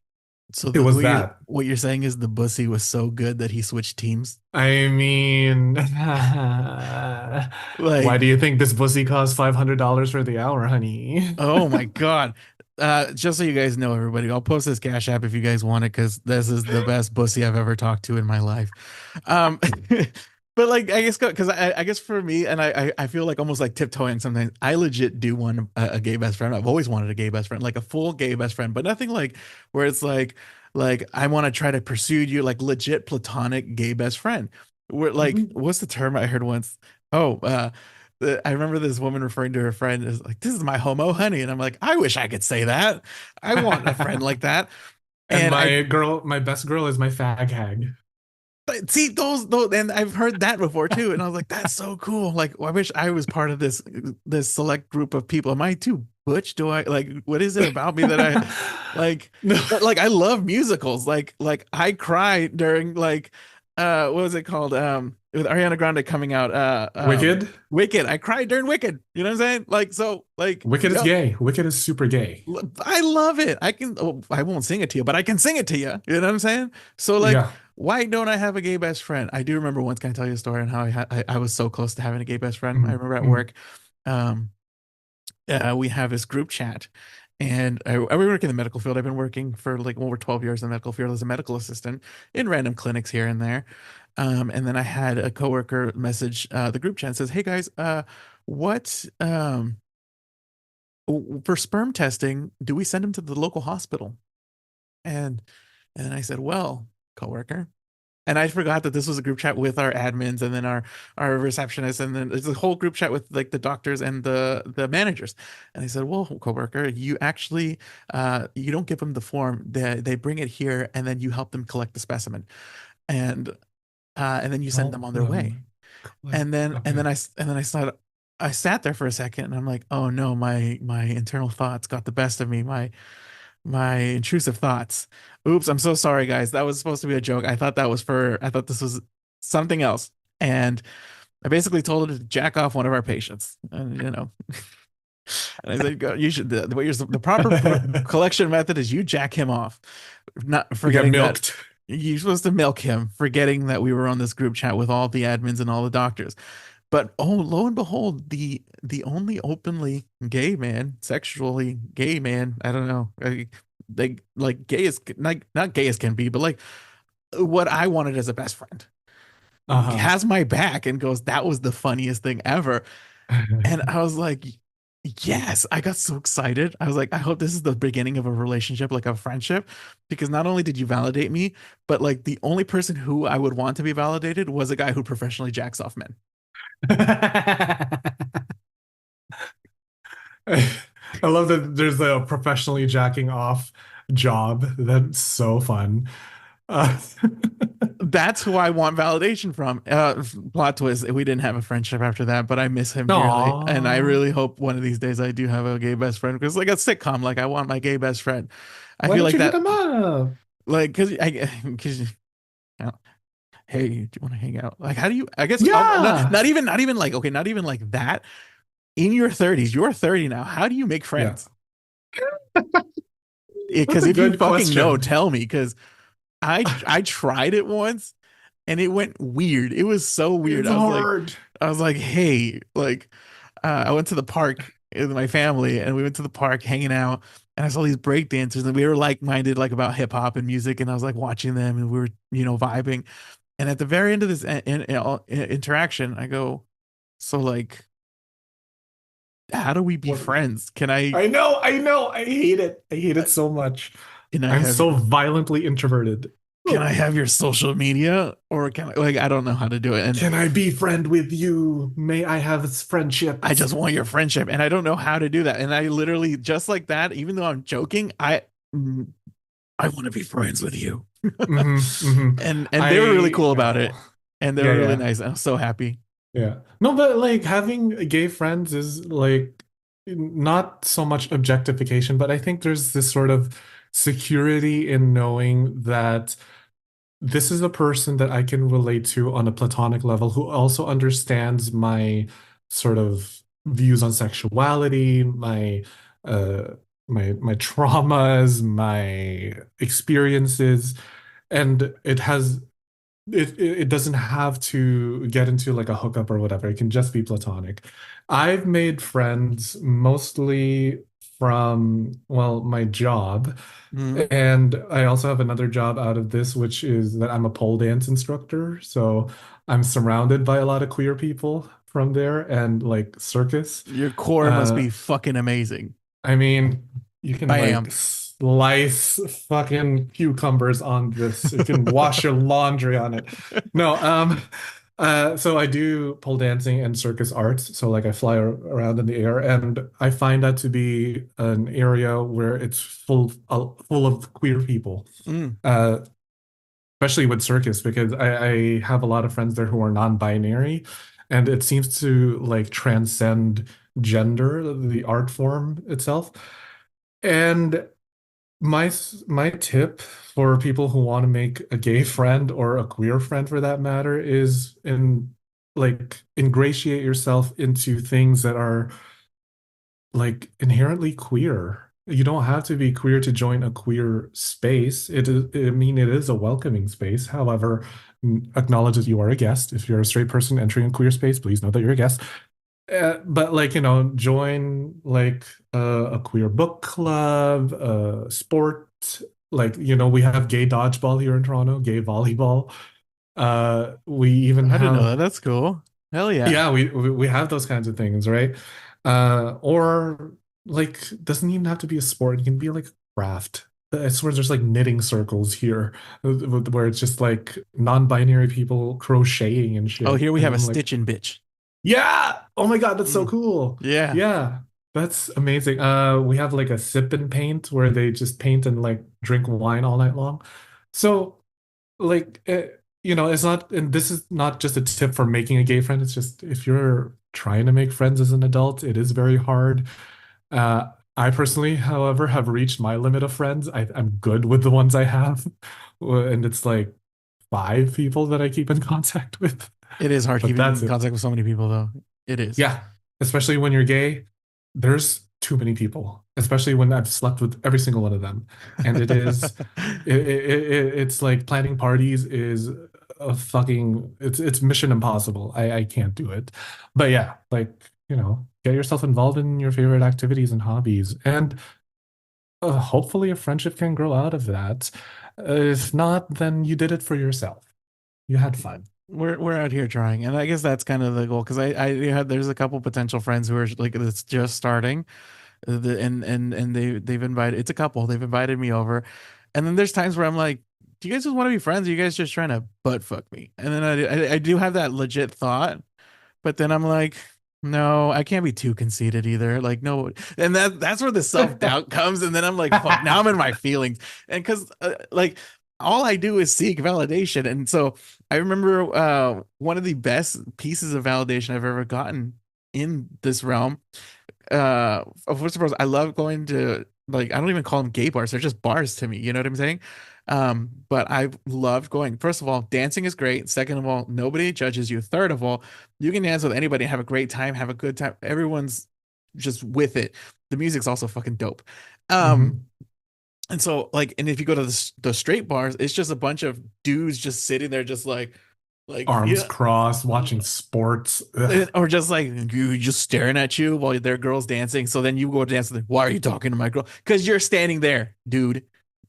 So It the was that. what you're saying is the bussy was so good that he switched teams. I mean, why Like, do you think this pussy costs $500 for the hour, honey? oh my God. Just so you guys know, everybody, I'll post this Cash App if you guys want it because this is the best bussy I've ever talked to in my life. Um, but like, I guess because I guess for me, and I feel like almost like tiptoeing sometimes. I legit do want a gay best friend. I've always wanted a gay best friend, like a full gay best friend, but nothing like where it's like I want to try to pursue you, like legit platonic gay best friend. Where like, Mhm. what's the term I heard once? Oh, I remember this woman referring to her friend as like, "This is my homo honey," and I'm like, "I wish I could say that. I want a friend like that." And And I my best girl is my fag hag. see those, and I've heard that before too. And I was like, "That's so cool." Like, I wish I was part of this select group of people. Am I too butch? Do I like what is it about me that I like? No. But like, I love musicals. Like I cry during like. what was it called? With Ariana Grande coming out, Wicked? Wicked. I cried during Wicked. You know what I'm saying? Like, so, like, Wicked is yo, gay. Wicked is super gay. I love it. I can, oh, I won't sing it to you, but I can sing it to you. You know what I'm saying? So, like, Yeah. why don't I have a gay best friend? I do remember once, can I tell you a story on how I was so close to having a gay best friend? I Mhm, remember at mhm. work, um, we have this group chat. And I work in the medical field. I've been working for like over 12 years in the medical field as a medical assistant in random clinics here and there. And then I had a coworker message the group chat and says, "Hey guys, what for sperm testing, do we send them to the local hospital?" And and I said, "Well, coworker." And I forgot that this was a group chat with our admins and then our receptionists and then it's a whole group chat with like the doctors and the managers. And I said, "Well, coworker, you actually you don't give them the form. They bring it here and then you help them collect the specimen. And then you send them Help on their way." them collect. Okay. I sat there for a second and I'm like, "Oh no, my internal thoughts got the best of me. My intrusive thoughts. Oops, I'm so sorry, guys. That was supposed to be a joke. I thought this was something else." And I basically told her to jack off one of our patients. And, and I said, "Go, you should, the proper collection method is you jack him off, not To get forgetting that milked. you're supposed to milk him, forgetting that we were on this group chat with all the admins and all the doctors." But oh, lo and behold, the only openly gay man, sexually gay man, I don't know, like gay as not gay as can be, but like what I wanted as a best friend, Uh-huh. has my back and goes, "That was the funniest thing ever." And I was like, yes, I got so excited. I was like, I hope this is the beginning of a relationship, like a friendship, because not only did you validate me, but like the only person who I would want to be validated was a guy who professionally jacks off men. I love that there's a professionally jacking off job. That's so fun. Uh, That's who I want validation from. Plot twist, we didn't have a friendship after that, but I miss him dearly. And I Aw. really hope one of these days I do have a gay best friend because like a sitcom, like I want my gay best friend. I Why feel don't like you hit that, him up? like, because, hey, do you want to hang out? Like, how do you, I guess, Yeah. not even like, okay, not even like that. In your 30s, you're 30 now. How do you make Yeah. friends? That's Because a if you good fucking know, question. tell me. Because I tried it once and it went weird. It was so weird. It's hard. I was like, hey, like, I went to the park with my family, and we went to the park hanging out, and I saw these break dancers, and we were like minded, like about hip hop and music, and I was like watching them, and we were, vibing. And at the very end of this interaction, I go, so like, how do we be What? friends? Can I? I know, I know. I hate it. I hate uh, it so much. Can I I'm have? so violently introverted. Can I have your social media, or can I? Like, I don't know how to do it, and Can I be friend with you? May I have I friendships? just want your friendship, and I don't know how to do that. And I literally just like that, even though I'm joking, mm, I want to be friends with you. And they were really I cool about know. it, and they Yeah, were really yeah. nice. I'm so happy. Yeah. No, but like having gay friends is like not so much objectification, but I think there's this sort of security in knowing that this is a person that I can relate to on a platonic level who also understands my sort of views on sexuality, uh my traumas, my experiences, and it doesn't have to get into like a hookup or whatever. It can just be platonic. I've made friends mostly from, well, my job. Mm. And I also have another job out of this, which is that I'm a pole dance instructor. So I'm surrounded by a lot of queer people from there and like circus. Your core must Uh, be fucking amazing. I mean, you can like Bam. slice fucking cucumbers on this. You can wash your laundry on it. No, so I do pole dancing and circus arts. So like I fly around in the air, and I find that to be an area where it's full of queer people. Mm. Uh, especially with circus because I have a lot of friends there who are non-binary, and it seems to like transcend gender, the art form itself. And My tip for people who want to make a gay friend or a queer friend for that matter is ingratiate yourself into things that are like inherently queer. You don't have to be queer to join a queer space. I mean, it is a welcoming space. However, acknowledge that you are a guest. If you're a straight person entering a queer space, please know that you're a guest. But like, join like a queer book club, sport. Like, we have gay dodgeball here in Toronto, gay volleyball. We even I didn't know have that. That's cool. Hell yeah. yeah, we have those kinds of things, right? Or like doesn't even have to be a sport. It can be like a craft. I swear there's like knitting circles here where it's just like non-binary people crocheting and Oh, shit. here we And have a I'm like, stitching bitch. yeah. Oh my God, that's so Mm, cool. yeah. Yeah. That's amazing. We have like a sip and paint where they just paint and like drink wine all night long. So like it's not, and this is not just a tip for making a gay friend. It's just if you're trying to make friends as an adult, it is very hard. I personally, however, have reached my limit of friends. I'm good with the ones I have, and it's like 5 people that I keep in contact with, It is hard but keeping that's in it. contact with so many people, though. It is. Yeah, especially when you're gay, there's too many people, especially when I've slept with every single one of them. And it's like planning parties is a fucking, it's mission impossible. I can't do it. But yeah, like, get yourself involved in your favorite activities and hobbies. And hopefully a friendship can grow out of that. If not, then you did it for yourself. You had fun. We're out here trying, and I guess that's kind of the goal. Because I had there's a couple potential friends who are like it's just starting, and they've invited it's a couple they've invited me over, and then there's times where I'm like, do you guys just want to be friends? Or are you guys just trying to butt fuck me? And then I do have that legit thought, but then I'm like, no, I can't be too conceited either. Like, no, and that's where the self doubt comes. And then I'm like, fuck, now I'm in my feelings. And because like all I do is seek validation. And so I remember one of the best pieces of validation I've ever gotten in this realm. First of all, I love going to like I don't even call them gay bars; they're just bars to me. You know what I'm saying? But I loved going. First of all, dancing is great. Second of all, nobody judges you. Third of all, you can dance with anybody, have a great time, have a good time. Everyone's just with it. The music's also fucking dope. Um, Mhm. and so like, and if you go to the straight bars, it's just a bunch of dudes just sitting there, just like Arms yeah, crossed, watching sports. Ugh. or just like you just staring at you while their girls dancing. So then you go dance with them. Why are you talking to my girl? Because you're standing there, dude.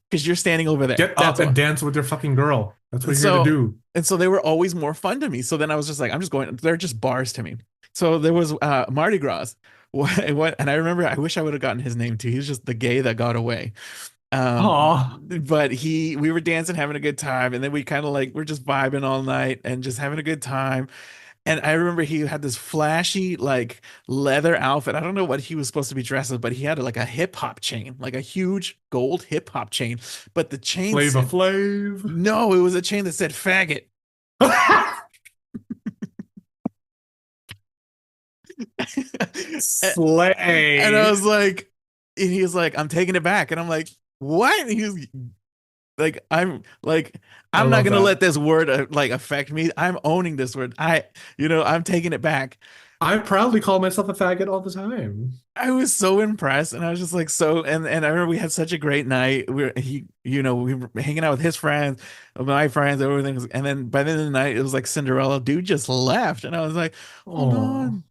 Because you're standing over there. Get up That's and why. dance with your fucking girl. That's what And you're here to so do. and so they were always more fun to me. So then I was just like, I'm just going. They're just bars to me. So there was Mardi Gras. What? And I remember. I wish I would have gotten his name too. He's just the gay that got away. Oh, But we were dancing, having a good time, and then we kind of like we're just vibing all night and just having a good time. And I remember he had this flashy like leather outfit. I don't know what he was supposed to be dressed as, but he had like a hip hop chain, like a huge gold hip hop chain. But the chain Flava said, Flav. no, it was a chain that said faggot. And I Slay. was like, and he was like, I'm taking it back. And I'm like, what? And he was like, I I'm not love gonna let that. this word like affect me. I'm owning this word. I'm taking it back. I proudly call myself a faggot all the time. I was so impressed, and I was just like so. And I remember we had such a great night. We were hanging out with his friends, my friends, everything. And then by the end of the night, it was like Cinderella. Dude just left, and I was like, hold Oh, on.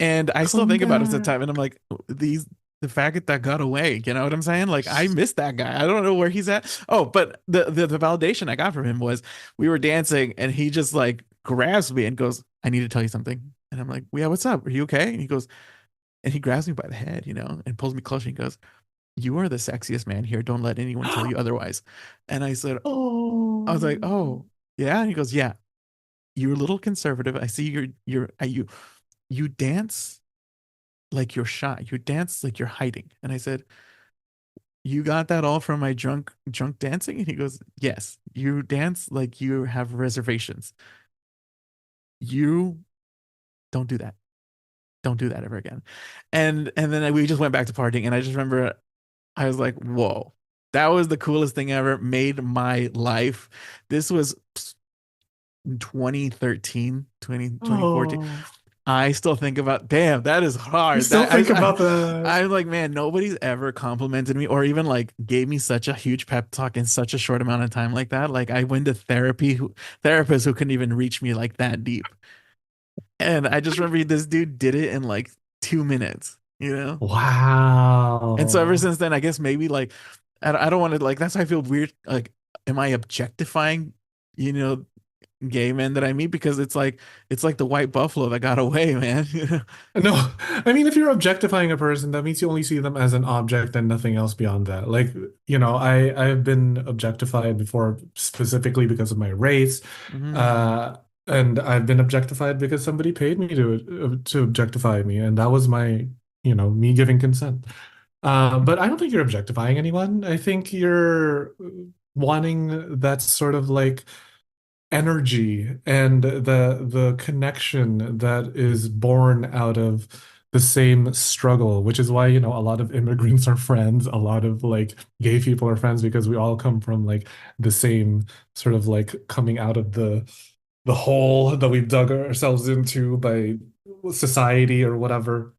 And I still come think about it at the back. time, and I'm like, the faggot that got away. You know what I'm saying? Like I miss that guy. I don't know where he's at. Oh, but the validation I got from him was we were dancing, and he just like grabs me and goes, "I need to tell you something." And I'm like, "Yeah, what's up? Are you okay?" And he goes, and he grabs me by the head, and pulls me closer. And he goes, "You are the sexiest man here. Don't let anyone tell you otherwise." And I was like, Oh, "Oh, yeah." And he goes, "Yeah, you're a little conservative. I see you dance like you're shy. You dance like you're hiding." And I said, "You got that all from my drunk dancing?" And he goes, "Yes. You dance like you have reservations. You don't do that. Don't do that ever again." And then we just went back to partying, and I just remember I was like, "Whoa." That was the coolest thing ever. Made my life. This was 2013, 2014. Oh, I still think about, damn, that is you hard. still That think I about that? I'm like, man, nobody's ever complimented me or even like gave me such a huge pep talk in such a short amount of time like that. Like I went to therapists who couldn't even reach me like that deep. And I just remember this dude did it in like 2 minutes, you know? And so ever Wow. since then, I guess maybe like I don't want to like that's why I feel weird. Like, am I objectifying, you know, gay men that I meet? Because it's like the white buffalo that got away, man. You know? No, I mean, if you're objectifying a person, that means you only see them as an object and nothing else beyond that. Like, I've been objectified before specifically because of my race, Hmm. uh, and I've been objectified because somebody paid me to objectify me, and that was my, me giving consent. But I don't think you're objectifying anyone. I think you're wanting that sort of like energy and the connection that is born out of the same struggle, which is why, a lot of immigrants are friends, a lot of like gay people are friends because we all come from like the same sort of like coming out of the hole that we've dug ourselves into by society or whatever.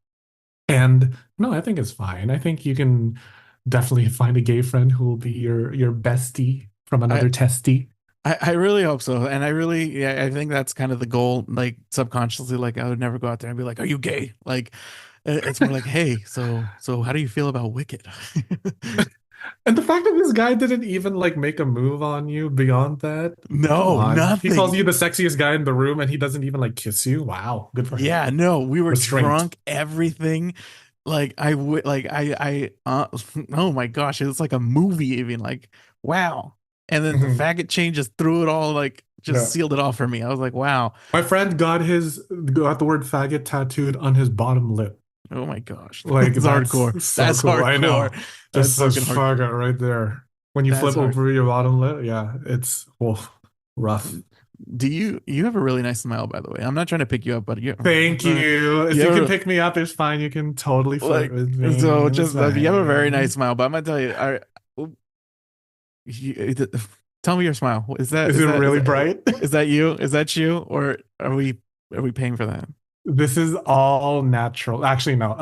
And no, I think it's fine. I think you can definitely find a gay friend who will be your bestie from I, another testy. I really hope so. And I really, yeah, I think that's kind of the goal. Like subconsciously, like I would never go out there and be like, "Are you gay?" Like it's more like, "Hey, so how do you feel about Wicked?" And the fact that this guy didn't even like make a move on you beyond that, come No, on. He calls nothing. you the sexiest guy in the room and he doesn't even like kiss you. Wow, good for him. Yeah, no, we were Restraint. drunk, everything. Like I would, like oh my gosh, it's like a movie even. Like wow. And then the Mhm. faggot chain just threw it all, like just Yeah. sealed it off for me. I was like, wow. My friend got the word faggot tattooed on his bottom lip. Oh my gosh, Like that's hardcore. that's so That's cool. I hardcore. know. That's Just says fucking hardcore. faggot right there. When you That's flip hard. over your bottom lip, yeah, it's rough. Do you have a really nice smile, by the way? I'm not trying to pick you up, but Thank you. If you you can have pick me up, it's fine. You can totally flirt like with so me. It's just you have a very nice fine. smile. But I'm gonna tell you, you, tell me your smile. Is it really bright? Is that you? Is that you? Or are we paying for that? This is all natural. Actually, no.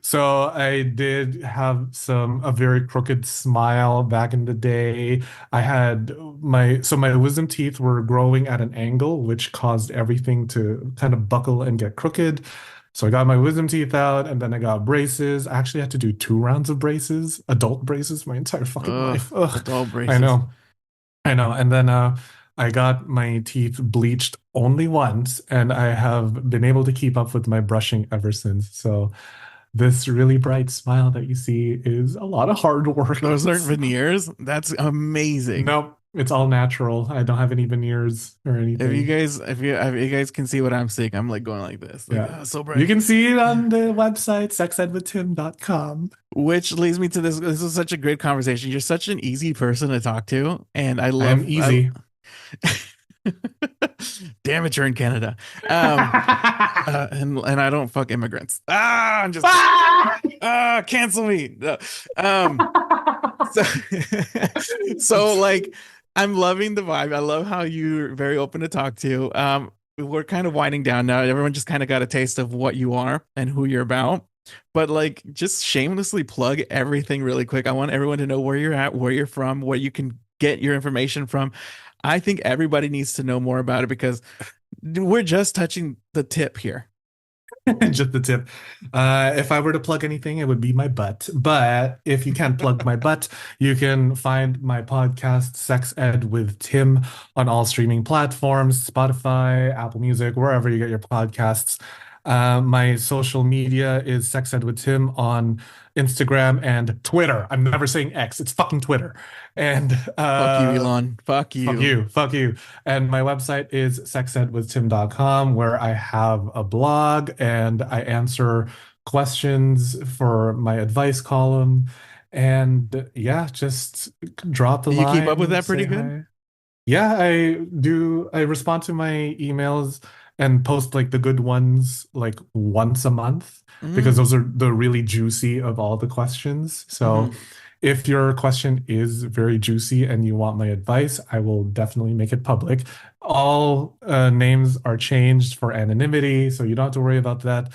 So I did have a very crooked smile back in the day. I had my wisdom teeth were growing at an angle, which caused everything to kind of buckle and get crooked. So I got my wisdom teeth out and then I got braces. I actually had to do 2 rounds of braces, adult braces, my entire fucking Ugh, life. Ugh, adult I braces. know. I know. And then I got my teeth bleached only once, and I have been able to keep up with my brushing ever since. So this really bright smile that you see is a lot of hard work. Those aren't veneers. That's amazing. Nope, it's all natural. I don't have any veneers or anything. If you guys can see what I'm seeing, I'm like going like this, like Yeah. oh, so You bright. can see it on the website, sexedwithtim.com. Which leads me to this. This is such a great conversation. You're such an easy person to talk to, and I am easy. damn it, you're in Canada. Um, and I don't fuck immigrants. I'm just kidding. Cancel me. No. Um, so, so like, I'm loving the vibe. I love how you're very open to talk to. We're kind of winding down now. Everyone just kind of got a taste of what you are and who you're about. But like, just shamelessly plug everything really quick. I want everyone to know where you're at, where you're from, where you can get your information from. I think everybody needs to know more about it because we're just touching the tip here. Just the tip. If I were to plug anything, it would be my butt. But if you can't plug my butt, you can find my podcast, Sex Ed with Tim, on all streaming platforms, Spotify, Apple Music, wherever you get your podcasts. My social media is Sex Ed with Tim on Instagram and Twitter. I'm never saying X, it's fucking Twitter. And Fuck you, Elon. Fuck fuck you. you, fuck you. And my website is sexedwithtim.com, where I have a blog and I answer questions for my advice column. And yeah, just drop the You keep up with line, that pretty say good? hi. Yeah, I do. I respond to my emails and post like the good ones like once a month because Mm, those are the really juicy of all the questions. So hmm if your question is very juicy and you want my advice, I will definitely make it public. All names are changed for anonymity, so you don't have to worry about that.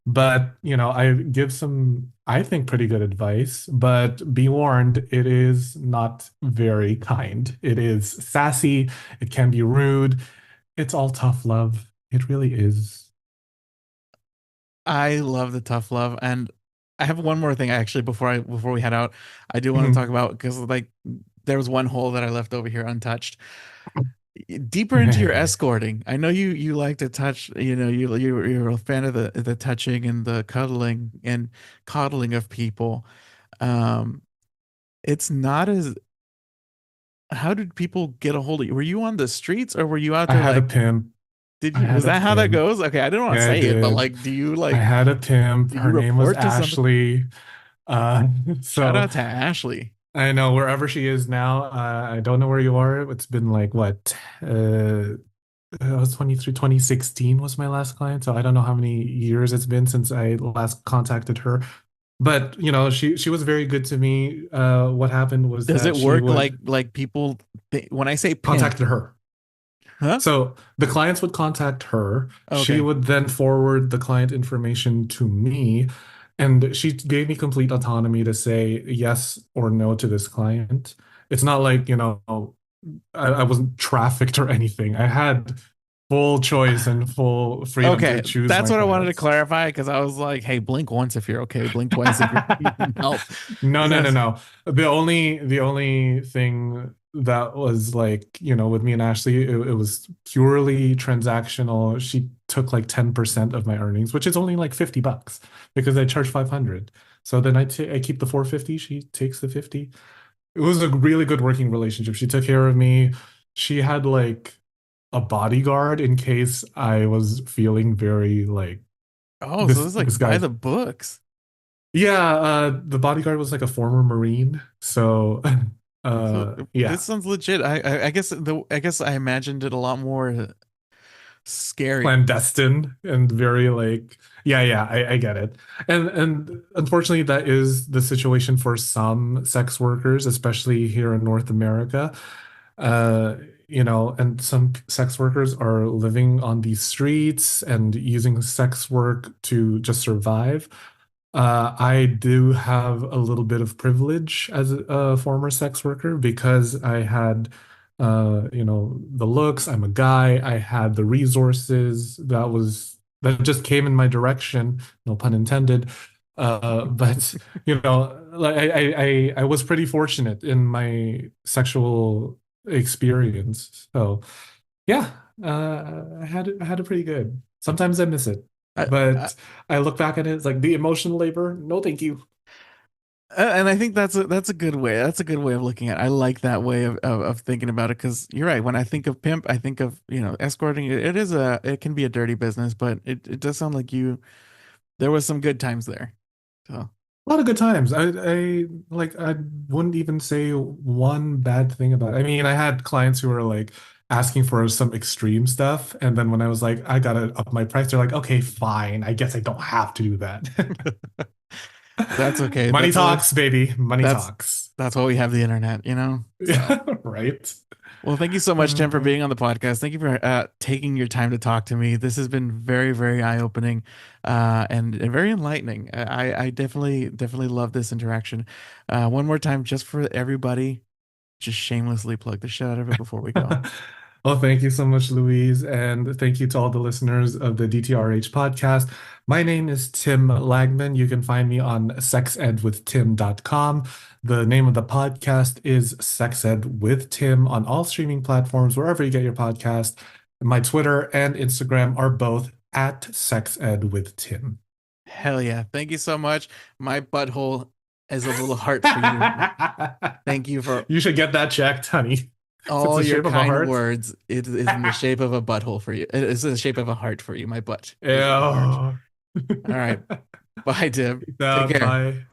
But, I give some, I think, pretty good advice, but be warned, it is not very kind. It is sassy, it can be rude. It's all tough love. It really is. I love the tough love, and I have one more thing actually before we head out. I do want to talk Mhm. about because like there was one hole that I left over here untouched. Deeper into your escorting, I know you like to touch. You're a fan of the touching and the cuddling and coddling of people. Um, it's not as how did people get a hold of you? Were you on the streets or were you out I there had a like pimp. did I you had was a that how that pimp. goes? Okay, I didn't want to Yeah, I say it, but did. like do you I like had a pimp. do you Her name was report to somebody? Ashley. Uh, Shout so out to Ashley. I know wherever she is now. I don't know where you are. It's been like what? I was 23, 2016 was my last client. So I don't know how many years it's been since I last contacted her. But she was very good to me. What happened was Does that it she work would like people when I say pimp, contacted her. huh? So the clients would contact her. She Okay. would then forward the client information to me, and she gave me complete autonomy to say yes or no to this client. It's not like, I wasn't trafficked or anything. I had full choice and full freedom to Okay, choose that's my what I wanted to clients. clarify because I was like, "Hey, blink once if you're okay, blink twice if you need help." No, no, no, Because no. The only thing that was like, with me and Ashley, it was purely transactional. She took like 10% of my earnings, which is only like $50 because I charge 500. So then I keep the 450, she takes the 50. It was a really good working relationship. She took care of me. She had like a bodyguard in case I was feeling very like oh, so this it's this like by guy. the books. Yeah, the bodyguard was like a former Marine. So, So this yeah, sounds legit. I guess I imagined it a lot more scary. clandestine and very like, yeah, yeah, I get it. And unfortunately, that is the situation for some sex workers, especially here in North America. Uh, and some sex workers are living on these streets and using sex work to just survive. I do have a little bit of privilege as a former sex worker because I had, the looks. I'm a guy. I had the resources that just came in my direction. No pun intended. But like I was pretty fortunate in my sexual experience. So yeah, I had it pretty good. Sometimes I miss it, I, I, but I look back at it, it's like the emotional labor. No, thank you. and I think that's a good way. That's a good way of looking at it. I like that way of thinking about it because you're right. When I think of pimp, I think of escorting. It can be a dirty business, but it does sound like there was some good times there. So A lot of good times. I wouldn't even say one bad thing about it. I mean, I had clients who were like asking for some extreme stuff, and then when I was like, I gotta up my price, they're like, okay, fine. I guess I don't have to do that. that's okay. Money talks, baby. Money That's talks. that's why we have the internet. So. Yeah, right. Well, thank you so much, Tim, for Uh, being on the podcast. Thank you for taking your time to talk to me. This has been very, very eye-opening and very enlightening. I definitely love this interaction. One more time, just for everybody, just shamelessly plug the shit out of it before we go. Well, thank you so much, Louise. And thank you to all the listeners of the DTRH podcast. My name is Tim Lagman. You can find me on sexedwithtim.com. The name of the podcast is Sex Ed with Tim on all streaming platforms, wherever you get your podcast. My Twitter and Instagram are both at Sex Ed with Tim. Hell yeah. Thank you so much. My butthole is a little heart for you. Thank you for You should get that checked, honey. If it's all the your shape of a kind heart. words. It is in the shape of a butthole for you. It is in the shape of a heart for you. My butt is a heart. Ew. All right. Bye, Tim. Take care. Bye.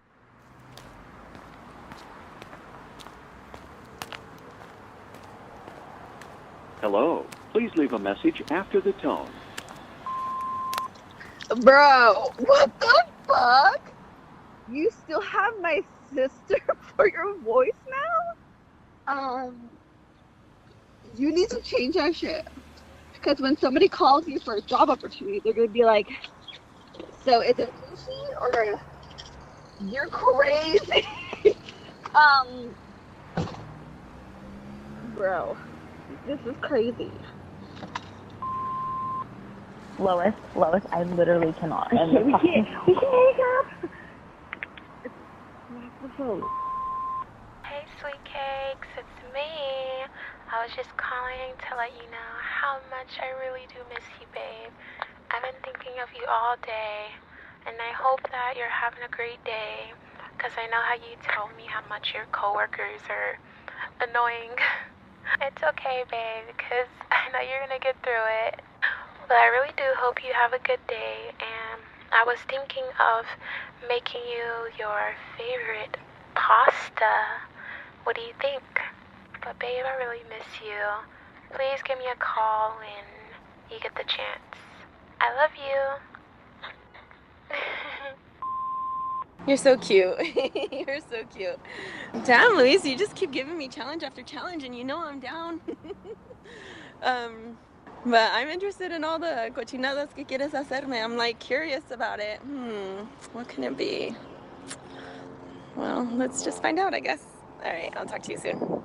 Hello. Please leave a message after the tone. Bro, what the fuck? You still have my sister for your voicemail. You need to change that shit. Because when somebody calls you for a job opportunity, they're gonna be like, "So is it sushi or you're crazy?" um, bro, this is crazy. Lois, I literally cannot. We can't hang up. It's the phone. Hey, sweet cakes, it's me. I was just calling to let you know how much I really do miss you, babe. I've been thinking of you all day, and I hope that you're having a great day, because I know how you told me how much your coworkers are annoying. It's okay, babe, because I know you're gonna get through it. But I really do hope you have a good day, and I was thinking of making you your favorite pasta. What do you think? But babe, I really miss you. Please give me a call when you get the chance. I love you. You're so cute. You're so cute. Damn, Luis, you just keep giving me challenge after challenge, and you know I'm down. But I'm interested in all the cochinadas que quieres hacerme. I'm like curious about it. What can it be? Well, let's just find out, I guess. All right, I'll talk to you soon.